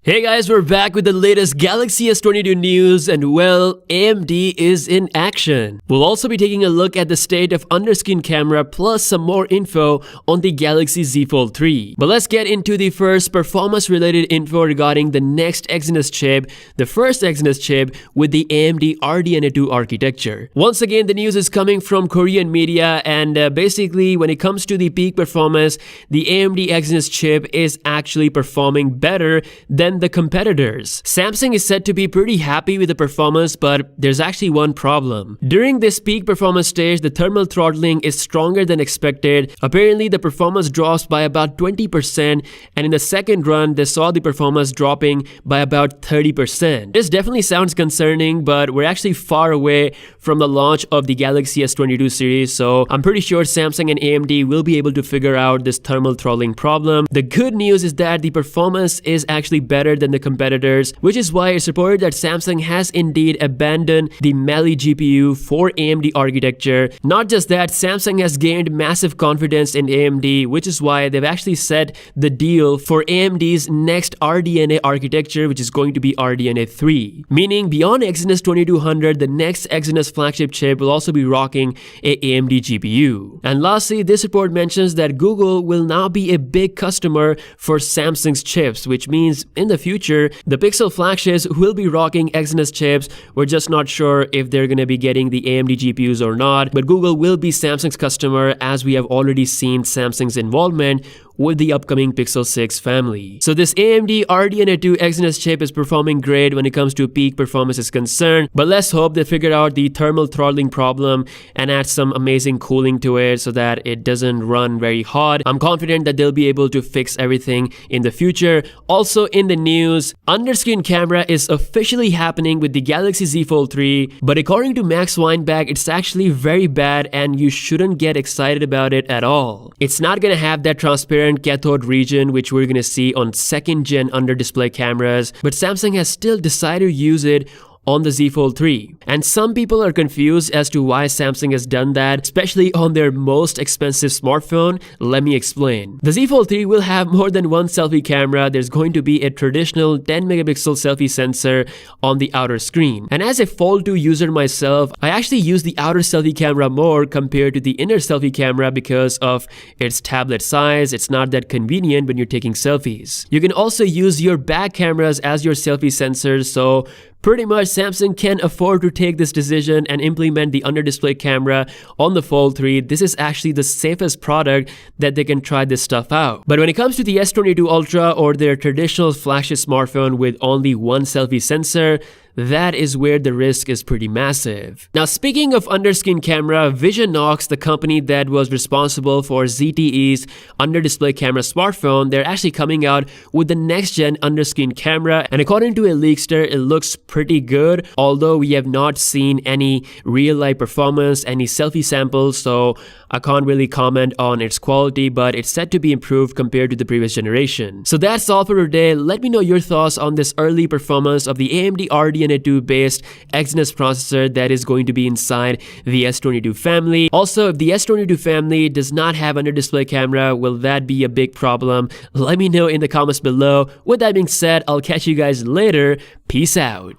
Hey guys, we're back with the latest Galaxy S22 news, and well, AMD is in action. We'll also be taking a look at the state of under-screen camera plus some more info on the Galaxy Z Fold 3. But let's get into the first performance-related info regarding the next Exynos chip, the first Exynos chip with the AMD RDNA 2 architecture. Once again, the news is coming from Korean media, and basically when it comes to the peak performance, the AMD Exynos chip is actually performing better than the competitors. Samsung is said to be pretty happy with the performance, but there's actually one problem. During this peak performance stage, the thermal throttling is stronger than expected. Apparently, the performance drops by about 20%, and in the second run, they saw the performance dropping by about 30%. This definitely sounds concerning, but we're actually far away from the launch of the Galaxy S22 series, so I'm pretty sure Samsung and AMD will be able to figure out this thermal throttling problem. The good news is that the performance is actually better than the competitors, which is why it's reported that Samsung has indeed abandoned the Mali GPU for AMD architecture. Not just that, Samsung has gained massive confidence in AMD, which is why they've actually set the deal for AMD's next RDNA architecture, which is going to be RDNA 3. Meaning, beyond Exynos 2200, the next Exynos flagship chip will also be rocking a AMD GPU. And lastly, this report mentions that Google will now be a big customer for Samsung's chips, which means in the future, the Pixel flagships will be rocking Exynos chips. We're just not sure if they're going to be getting the AMD GPUs or not, but Google will be Samsung's customer, as we have already seen Samsung's involvement with the upcoming Pixel 6 family. So this AMD RDNA 2 Exynos chip is performing great when it comes to peak performance is concerned, but let's hope they figure out the thermal throttling problem and add some amazing cooling to it so that it doesn't run very hot. I'm confident that they'll be able to fix everything in the future. Also in the news, under-screen camera is officially happening with the Galaxy Z Fold 3, but according to Max Weinbach, it's actually very bad and you shouldn't get excited about it at all. It's not gonna have that transparent cathode region which we're gonna see on second gen under display cameras, but Samsung has still decided to use it on the Z Fold 3. And some people are confused as to why Samsung has done that, especially on their most expensive smartphone. Let me explain. The Z Fold 3 will have more than one selfie camera. There's going to be a traditional 10 megapixel selfie sensor on the outer screen. And as a Fold 2 user myself, I actually use the outer selfie camera more compared to the inner selfie camera because of its tablet size. It's not that convenient when you're taking selfies. You can also use your back cameras as your selfie sensors, so pretty much Samsung can afford to take this decision and implement the under-display camera on the Fold 3. This is actually the safest product that they can try this stuff out. But when it comes to the S22 Ultra or their traditional flagship smartphone with only one selfie sensor, that is where the risk is pretty massive. Now, speaking of under-screen camera, Visionox, the company that was responsible for ZTE's under-display camera smartphone, they're actually coming out with the next-gen under-screen camera, and according to a leakster, it looks pretty good, although we have not seen any real-life performance, any selfie samples, so I can't really comment on its quality, but it's said to be improved compared to the previous generation. So that's all for today. Let me know your thoughts on this early performance of the AMD RDNA 2 based Exynos processor that is going to be inside the S22 family. Also, if the S22 family does not have under display camera, will that be a big problem? Let me know in the comments below. With that being said, I'll catch you guys later. Peace out.